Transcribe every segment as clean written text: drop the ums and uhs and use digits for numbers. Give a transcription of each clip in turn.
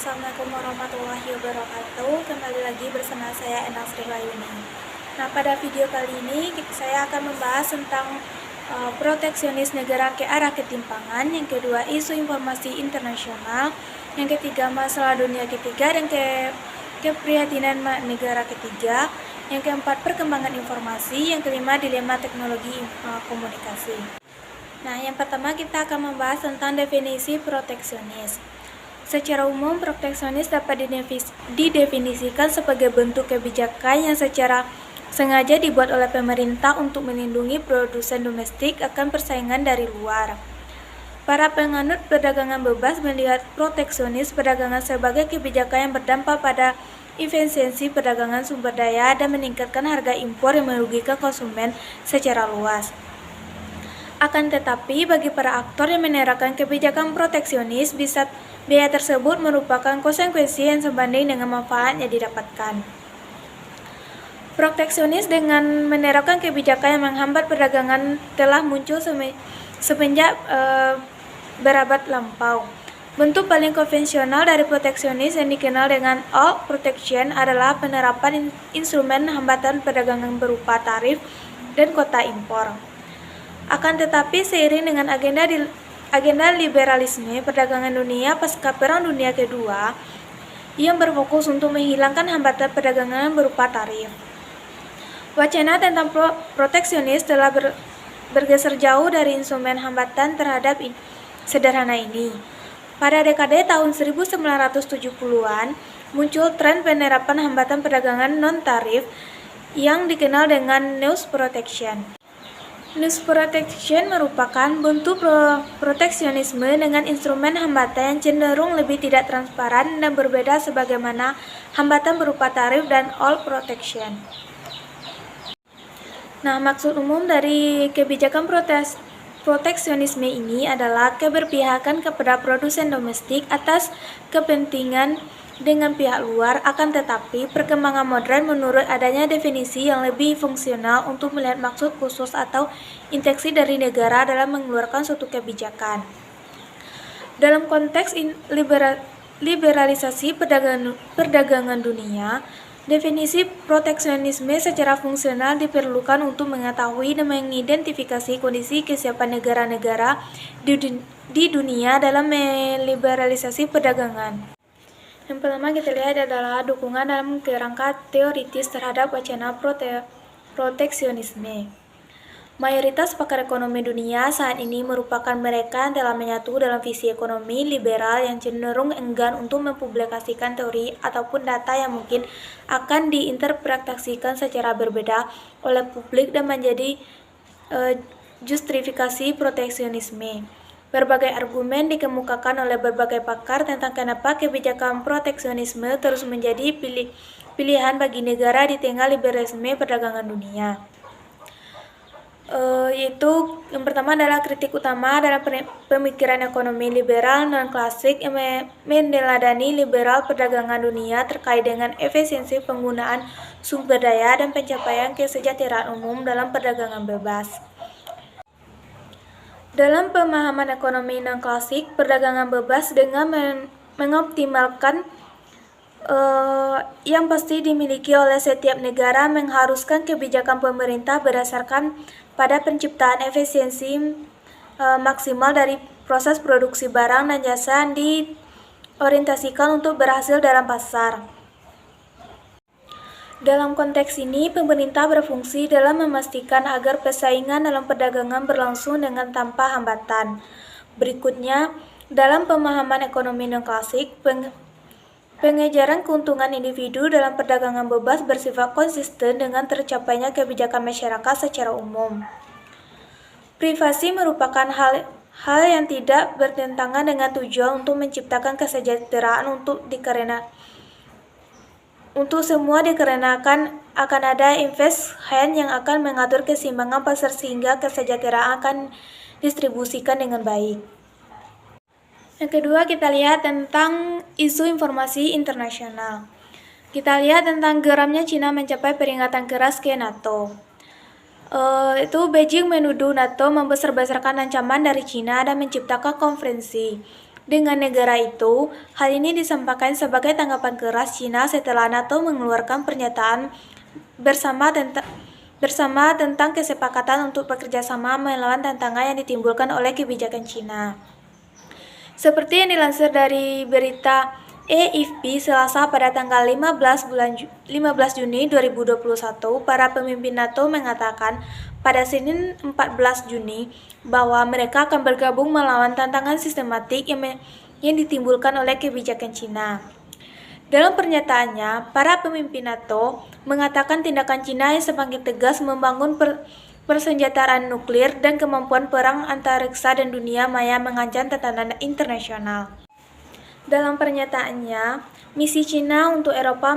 Assalamualaikum warahmatullahi wabarakatuh. Kembali lagi bersama saya Endang Sri Layuni. Nah, pada video kali ini saya akan membahas tentang proteksionis negara ke arah ketimpangan. Yang kedua, isu informasi internasional. Yang ketiga, masalah dunia ketiga. Dan keprihatinan negara ketiga. Yang keempat, perkembangan informasi. Yang kelima, dilema teknologi komunikasi. Nah, yang pertama kita akan membahas tentang definisi proteksionis. Secara umum, proteksionis dapat didefinisikan sebagai bentuk kebijakan yang secara sengaja dibuat oleh pemerintah untuk melindungi produsen domestik akan persaingan dari luar. Para penganut perdagangan bebas melihat proteksionis perdagangan sebagai kebijakan yang berdampak pada efisiensi perdagangan sumber daya dan meningkatkan harga impor yang merugikan konsumen secara luas. Akan tetapi, bagi para aktor yang menerapkan kebijakan proteksionis, biaya tersebut merupakan konsekuensi yang sebanding dengan manfaat yang didapatkan. Proteksionis dengan menerapkan kebijakan yang menghambat perdagangan telah muncul semenjak berabad lampau. Bentuk paling konvensional dari proteksionis yang dikenal dengan all protection adalah penerapan instrumen hambatan perdagangan berupa tarif dan kuota impor. Akan tetapi, seiring dengan agenda liberalisme perdagangan dunia pasca Perang Dunia Kedua yang berfokus untuk menghilangkan hambatan perdagangan berupa tarif, wacana tentang proteksionis telah bergeser jauh dari instrumen hambatan terhadap sederhana ini. Pada dekade tahun 1970-an, muncul tren penerapan hambatan perdagangan non-tarif yang dikenal dengan News Protection. News Protection merupakan bentuk proteksionisme dengan instrumen hambatan yang cenderung lebih tidak transparan dan berbeda sebagaimana hambatan berupa tarif dan all protection. Nah, maksud umum dari kebijakan proteksionisme ini adalah keberpihakan kepada produsen domestik atas kepentingan dengan pihak luar. Akan tetapi, perkembangan modern menurut adanya definisi yang lebih fungsional untuk melihat maksud khusus atau intensi dari negara dalam mengeluarkan suatu kebijakan. Dalam konteks liberalisasi perdagangan dunia, definisi proteksionisme secara fungsional diperlukan untuk mengetahui dan mengidentifikasi kondisi kesiapan negara-negara di dunia dalam meliberalisasi perdagangan. Yang pertama kita lihat adalah dukungan dalam kerangka teoritis terhadap wacana proteksionisme. Mayoritas pakar ekonomi dunia saat ini merupakan mereka yang telah menyatu dalam visi ekonomi liberal yang cenderung enggan untuk mempublikasikan teori ataupun data yang mungkin akan diinterpretasikan secara berbeda oleh publik dan menjadi justifikasi proteksionisme. Berbagai argumen dikemukakan oleh berbagai pakar tentang kenapa kebijakan proteksionisme terus menjadi pilihan bagi negara di tengah liberalisme perdagangan dunia. Yaitu yang pertama adalah kritik utama dalam pemikiran ekonomi liberal non-klasik yang meneladani liberal perdagangan dunia terkait dengan efisiensi penggunaan sumber daya dan pencapaian kesejahteraan umum dalam perdagangan bebas. Dalam pemahaman ekonomi non-klasik, perdagangan bebas dengan mengoptimalkan yang pasti dimiliki oleh setiap negara mengharuskan kebijakan pemerintah berdasarkan pada penciptaan efisiensi maksimal dari proses produksi barang dan jasa yang diorientasikan untuk berhasil dalam pasar. Dalam konteks ini, pemerintah berfungsi dalam memastikan agar persaingan dalam perdagangan berlangsung dengan tanpa hambatan. Berikutnya, dalam pemahaman ekonomi non-klasik, pengejaran keuntungan individu dalam perdagangan bebas bersifat konsisten dengan tercapainya kebijakan masyarakat secara umum. Privasi merupakan hal yang tidak bertentangan dengan tujuan untuk menciptakan kesejahteraan untuk semua dikarenakan akan ada invest hand yang akan mengatur keseimbangan pasar sehingga kesejahteraan akan distribusikan dengan baik. Yang kedua, kita lihat tentang isu informasi internasional. Kita lihat tentang geramnya Cina mencapai peringatan keras ke NATO. Beijing menuduh NATO membesar-besarkan ancaman dari Cina dan menciptakan konferensi dengan negara itu. Hal ini disampaikan sebagai tanggapan keras China setelah NATO mengeluarkan pernyataan bersama tentang kesepakatan untuk bekerja sama melawan tantangan yang ditimbulkan oleh kebijakan China. Seperti yang dilansir dari berita AFP Selasa pada tanggal 15 Juni 2021, para pemimpin NATO mengatakan pada Senin 14 Juni bahwa mereka akan bergabung melawan tantangan sistematik yang ditimbulkan oleh kebijakan China. Dalam pernyataannya, para pemimpin NATO mengatakan tindakan China yang semakin tegas membangun persenjataan nuklir dan kemampuan perang antariksa dan dunia maya mengancam tatanan internasional. Dalam pernyataannya, misi China untuk Eropa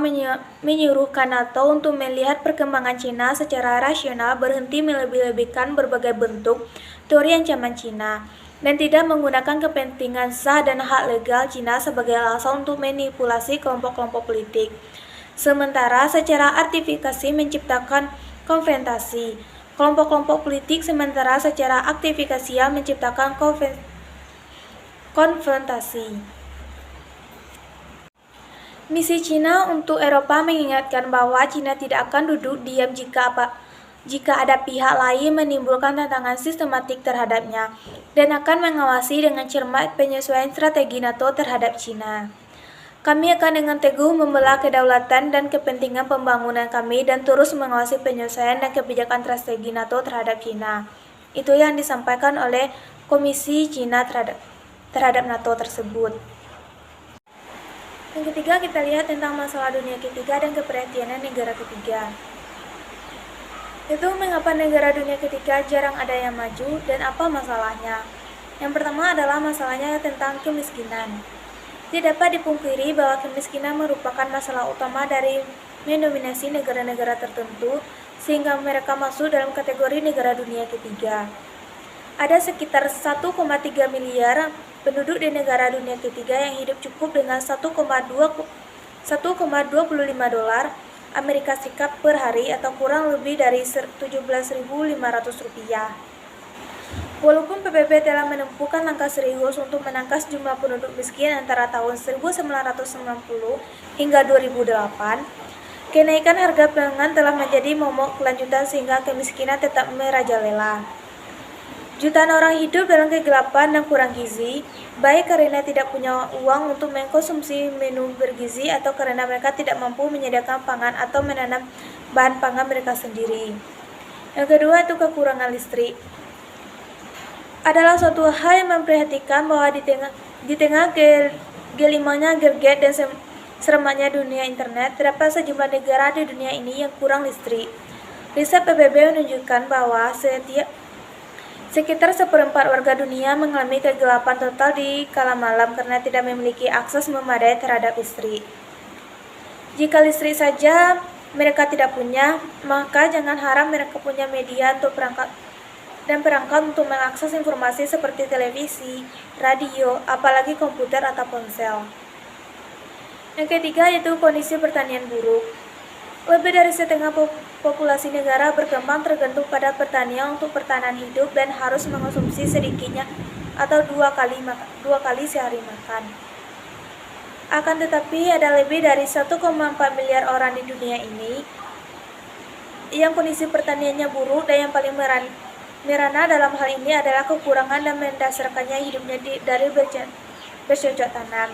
menyuruhkan NATO untuk melihat perkembangan China secara rasional, berhenti melebih-lebihkan berbagai bentuk teori ancaman China, dan tidak menggunakan kepentingan sah dan hak legal China sebagai alasan untuk manipulasi kelompok-kelompok politik. Sementara secara aktifikasi menciptakan konfrontasi kelompok-kelompok politik, sementara secara aktifikasial menciptakan konfrontasi. Misi China untuk Eropa mengingatkan bahwa China tidak akan duduk diam jika ada pihak lain menimbulkan tantangan sistematik terhadapnya, dan akan mengawasi dengan cermat penyesuaian strategi NATO terhadap China. Kami akan dengan teguh membela kedaulatan dan kepentingan pembangunan kami dan terus mengawasi penyesuaian dan kebijakan strategi NATO terhadap China. Itu yang disampaikan oleh Komisi China terhadap NATO tersebut. Yang ketiga, kita lihat tentang masalah dunia ketiga dan keperhatianan negara ketiga. Itu mengapa negara dunia ketiga jarang ada yang maju dan apa masalahnya. Yang pertama adalah masalahnya tentang kemiskinan. Tidak dapat dipungkiri bahwa kemiskinan merupakan masalah utama dari mendominasi negara-negara tertentu sehingga mereka masuk dalam kategori negara dunia ketiga. Ada sekitar 1,3 miliar penduduk di negara dunia ketiga yang hidup cukup dengan 1,25 dolar Amerika Serikat per hari atau kurang lebih dari 17.500 rupiah. Walaupun PBB telah menempuhkan langkah serius untuk menangkal jumlah penduduk miskin antara tahun 1990 hingga 2008, kenaikan harga pangan telah menjadi momok kelanjutan sehingga kemiskinan tetap merajalela. Jutaan orang hidup dalam kegelapan dan kurang gizi, baik karena tidak punya uang untuk mengkonsumsi menu bergizi atau karena mereka tidak mampu menyediakan pangan atau menanam bahan pangan mereka sendiri. Yang kedua itu kekurangan listrik. Adalah suatu hal yang memprihatinkan bahwa di tengah gelimangnya gerget dan seremaknya dunia internet, terdapat sejumlah negara di dunia ini yang kurang listrik. Riset PBB menunjukkan bahwa sekitar 1/4 warga dunia mengalami kegelapan total di kala malam karena tidak memiliki akses memadai terhadap listrik. Jika listrik saja mereka tidak punya, maka jangan harap mereka punya media untuk perangkat untuk mengakses informasi seperti televisi, radio, apalagi komputer atau ponsel. Yang ketiga yaitu kondisi pertanian buruk. Lebih dari setengah populasi negara berkembang tergantung pada pertanian untuk pertahanan hidup dan harus mengonsumsi sedikitnya atau dua kali sehari makan. Akan tetapi ada lebih dari 1,4 miliar orang di dunia ini yang kondisi pertaniannya buruk, dan yang paling merana dalam hal ini adalah kekurangan dan mendasarkannya hidupnya dari bercocok tanam.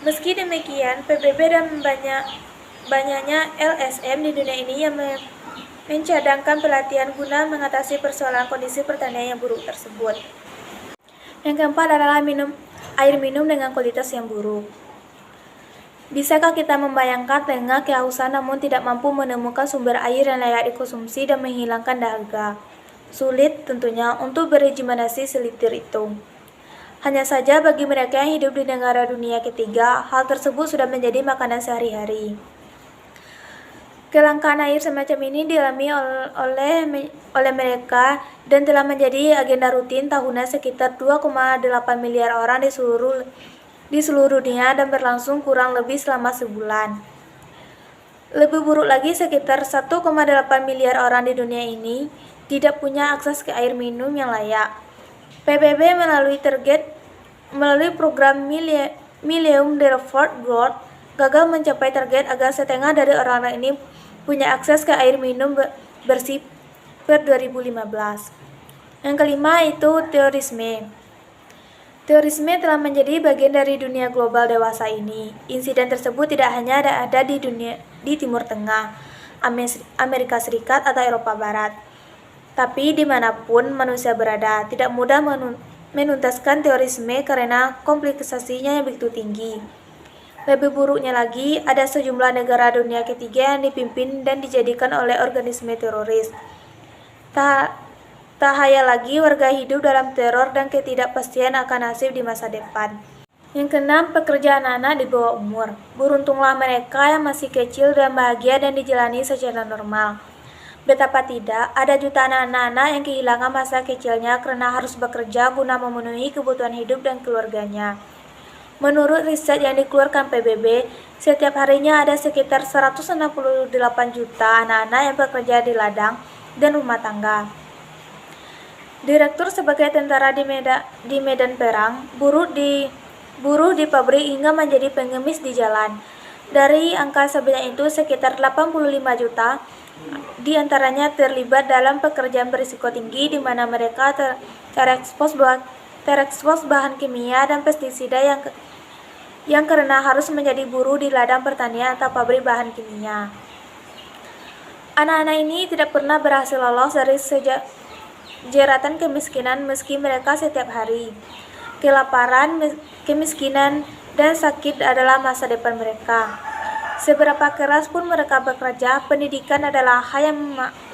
Meski demikian, PBB dan banyaknya LSM di dunia ini yang mencadangkan pelatihan guna mengatasi persoalan kondisi pertanian yang buruk tersebut. Yang keempat adalah air minum dengan kualitas yang buruk. Bisakah kita membayangkan tengah kehausan namun tidak mampu menemukan sumber air yang layak dikonsumsi dan menghilangkan dahaga? Sulit tentunya untuk berejimenasi selitir itu. Hanya saja bagi mereka yang hidup di negara dunia ketiga, hal tersebut sudah menjadi makanan sehari-hari. Kelangkaan air semacam ini dialami oleh mereka dan telah menjadi agenda rutin tahunan sekitar 2,8 miliar orang di seluruh dunia dan berlangsung kurang lebih selama sebulan. Lebih buruk lagi, sekitar 1,8 miliar orang di dunia ini tidak punya akses ke air minum yang layak. PBB melalui target melalui program Millennium Development Goals gagal mencapai target agar setengah dari orang-orang ini punya akses ke air minum bersih per 2015. Yang kelima itu terorisme. Terorisme telah menjadi bagian dari dunia global dewasa ini. Insiden tersebut tidak hanya ada di Timur Tengah, Amerika Serikat atau Eropa Barat, tapi dimanapun manusia berada. Tidak mudah menuntaskan terorisme karena kompleksitasnya yang begitu tinggi. Lebih buruknya lagi, ada sejumlah negara dunia ketiga yang dipimpin dan dijadikan oleh organisme teroris. Tak hayal lagi warga hidup dalam teror dan ketidakpastian akan nasib di masa depan. Yang keenam, pekerja anak-anak di bawah umur. Beruntunglah mereka yang masih kecil dan bahagia dan dijalani secara normal. Betapa tidak, ada jutaan anak-anak yang kehilangan masa kecilnya karena harus bekerja guna memenuhi kebutuhan hidup dan keluarganya. Menurut riset yang dikeluarkan PBB, setiap harinya ada sekitar 168 juta anak-anak yang bekerja di ladang dan rumah tangga. Direktur sebagai tentara di medan perang, buruh di pabrik hingga menjadi pengemis di jalan. Dari angka sebanyak itu, sekitar 85 juta di antaranya terlibat dalam pekerjaan berisiko tinggi di mana mereka terekspos bahan kimia dan pestisida yang karena harus menjadi buruh di ladang pertanian atau pabrik bahan kimia. Anak-anak ini tidak pernah berhasil lolos dari jeratan kemiskinan meski mereka setiap hari. Kelaparan, kemiskinan, dan sakit adalah masa depan mereka. Seberapa keras pun mereka bekerja, pendidikan adalah hal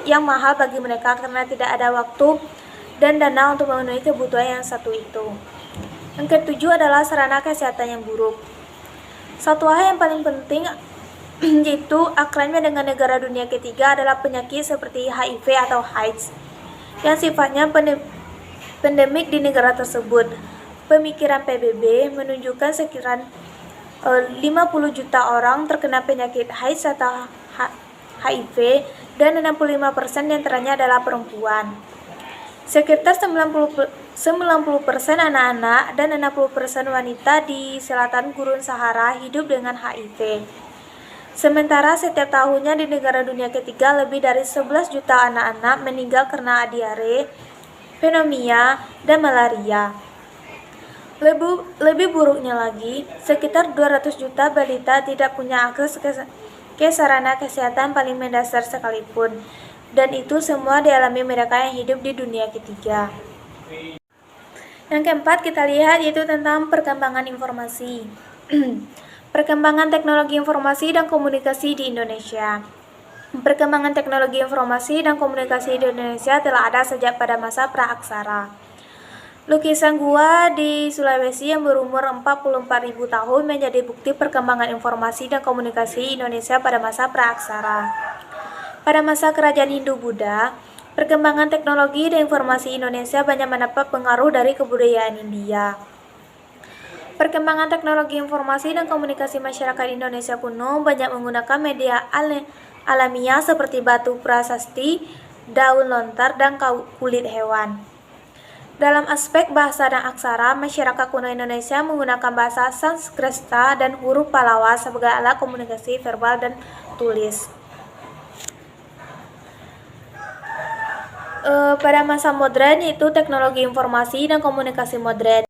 yang mahal bagi mereka karena tidak ada waktu dan dana untuk memenuhi kebutuhan yang satu itu. Yang ketujuh adalah sarana kesehatan yang buruk. Satu hal yang paling penting yaitu akrabnya dengan negara dunia ketiga adalah penyakit seperti HIV atau AIDS yang sifatnya pandemik di negara tersebut. Pemikiran PBB menunjukkan sekiranya 50 juta orang terkena penyakit AIDS atau HIV dan 65% diantaranya adalah perempuan. Sekitar 90% anak-anak dan 60% wanita di selatan Gurun Sahara hidup dengan HIV. Sementara setiap tahunnya di negara dunia ketiga lebih dari 11 juta anak-anak meninggal karena diare, pneumonia, dan malaria. Lebih buruknya lagi, sekitar 200 juta balita tidak punya akses ke sarana kesehatan paling mendasar sekalipun, dan itu semua dialami mereka yang hidup di dunia ketiga. Yang keempat kita lihat yaitu tentang perkembangan informasi. Perkembangan teknologi informasi dan komunikasi di Indonesia. Perkembangan teknologi informasi dan komunikasi di Indonesia telah ada sejak pada masa praaksara. Lukisan gua di Sulawesi yang berumur 44.000 tahun menjadi bukti perkembangan informasi dan komunikasi Indonesia pada masa praaksara. Pada masa kerajaan Hindu-Buddha, perkembangan teknologi dan informasi Indonesia banyak mendapat pengaruh dari kebudayaan India. Perkembangan teknologi informasi dan komunikasi masyarakat Indonesia kuno banyak menggunakan media alamiah seperti batu prasasti, daun lontar, dan kulit hewan. Dalam aspek bahasa dan aksara, masyarakat kuno Indonesia menggunakan bahasa Sanskerta dan huruf Pallawa sebagai alat komunikasi verbal dan tulis. Pada masa modern yaitu teknologi informasi dan komunikasi modern.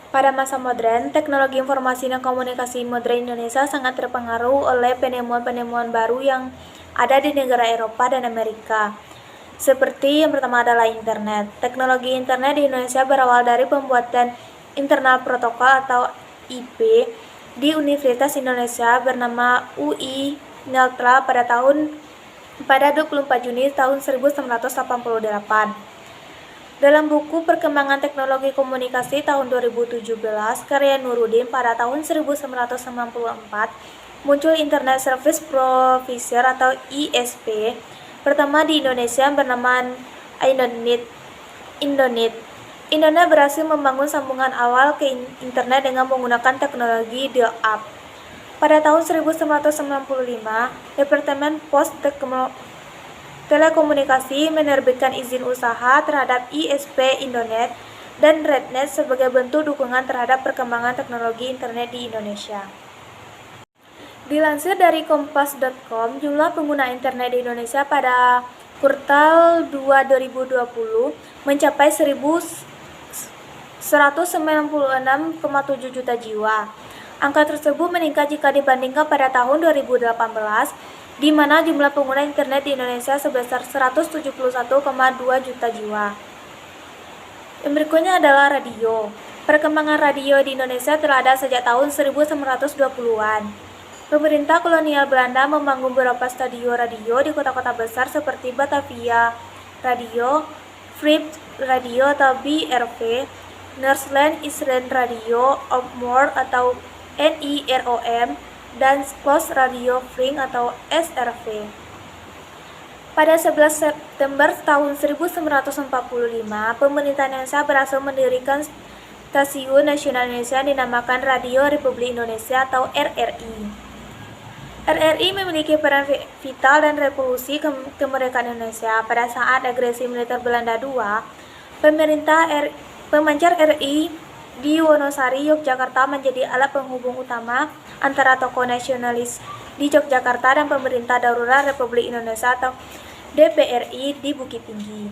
Pada masa modern, teknologi informasi dan komunikasi modern Indonesia sangat terpengaruh oleh penemuan-penemuan baru yang ada di negara Eropa dan Amerika. Seperti yang pertama adalah internet. Teknologi internet di Indonesia berawal dari pembuatan internal protokol atau IP di Universitas Indonesia bernama UI Neltra pada 24 Juni tahun 1988. Dalam buku Perkembangan Teknologi Komunikasi tahun 2017, karya Nuruddin pada tahun 1994, muncul Internet Service Provider atau ISP pertama di Indonesia bernama Indonet. Indonet berhasil membangun sambungan awal ke internet dengan menggunakan teknologi dial-up. Pada tahun 1995, Departemen Pos Telekomunikasi menerbitkan izin usaha terhadap ISP Indonet dan RedNet sebagai bentuk dukungan terhadap perkembangan teknologi internet di Indonesia. Dilansir dari kompas.com, jumlah pengguna internet di Indonesia pada kuartal 2 2020 mencapai 196,7 juta jiwa. Angka tersebut meningkat jika dibandingkan pada tahun 2018, di mana jumlah pengguna internet di Indonesia sebesar 171,2 juta jiwa. Yang berikutnya adalah radio. Perkembangan radio di Indonesia telah ada sejak tahun 1920-an. Pemerintah kolonial Belanda membangun beberapa stasiun radio di kota-kota besar seperti Batavia Radio, Fripp Radio atau BRV, Nederland Israël Radio, Opmoor atau NIROM, dan Skos Radio Fring atau SRV. Pada 11 September tahun 1945, pemerintah Indonesia berhasil mendirikan Stasiun Nasional Indonesia yang dinamakan Radio Republik Indonesia atau RRI. RRI memiliki peran vital dan revolusi kemerdekaan Indonesia. Pada saat agresi militer Belanda II, pemancar RRI di Wonosari, Yogyakarta menjadi alat penghubung utama antara tokoh nasionalis di Yogyakarta dan pemerintah darurat Republik Indonesia atau DPRI di Bukit Tinggi.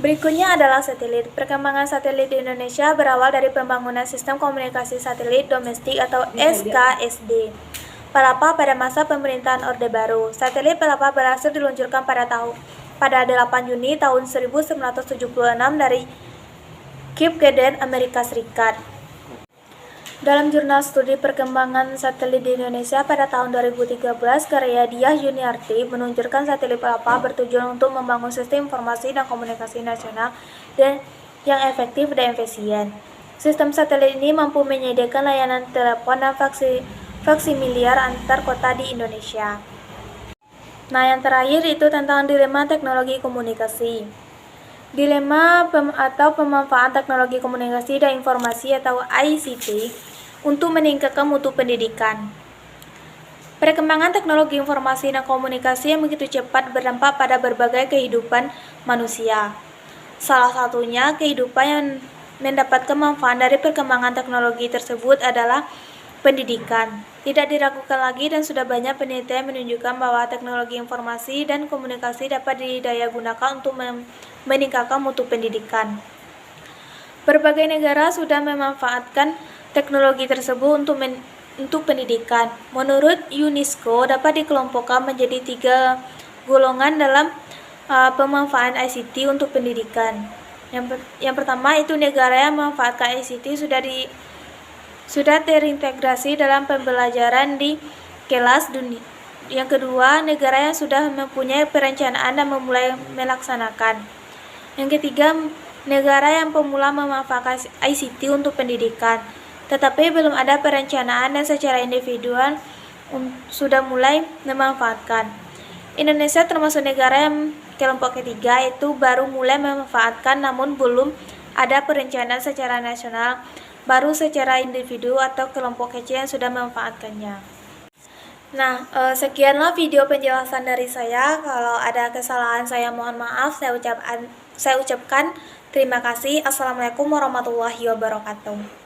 Berikutnya adalah satelit. Perkembangan satelit di Indonesia berawal dari pembangunan sistem komunikasi satelit domestik atau SKSD. Palapa pada masa pemerintahan Orde Baru. Satelit Palapa berhasil diluncurkan pada 8 Juni tahun 1976 dari Cape Canaveral, Amerika Serikat. Dalam jurnal studi perkembangan satelit di Indonesia pada tahun 2013, karya Diah Yuniarti meluncurkan satelit Palapa bertujuan untuk membangun sistem informasi dan komunikasi nasional dan yang efektif dan efisien. Sistem satelit ini mampu menyediakan layanan telepon dan faksimiliar antar kota di Indonesia. Nah, yang terakhir itu tentang dilema teknologi komunikasi. Dilema atau pemanfaatan teknologi komunikasi dan informasi atau ICT untuk meningkatkan mutu pendidikan. Perkembangan teknologi informasi dan komunikasi yang begitu cepat berdampak pada berbagai kehidupan manusia. Salah satunya kehidupan yang mendapatkan manfaat dari perkembangan teknologi tersebut adalah pendidikan. Tidak diragukan lagi dan sudah banyak penelitian menunjukkan bahwa teknologi informasi dan komunikasi dapat didayagunakan untuk meningkatkan mutu pendidikan. Berbagai negara sudah memanfaatkan teknologi tersebut untuk pendidikan. Menurut UNESCO dapat dikelompokkan menjadi 3 golongan dalam pemanfaatan ICT untuk pendidikan. Yang pertama itu negara yang memanfaatkan ICT sudah terintegrasi dalam pembelajaran di kelas dunia. Yang kedua, negara yang sudah mempunyai perencanaan dan memulai melaksanakan. Yang ketiga, negara yang pemula memanfaatkan ICT untuk pendidikan, tetapi belum ada perencanaan dan secara individual sudah mulai memanfaatkan. Indonesia termasuk negara yang kelompok ketiga, itu baru mulai memanfaatkan namun belum ada perencanaan secara nasional, baru secara individu atau kelompok kecil yang sudah memanfaatkannya. Nah, sekianlah video penjelasan dari saya. Kalau ada kesalahan saya mohon maaf. Saya ucapkan terima kasih. Assalamualaikum warahmatullahi wabarakatuh.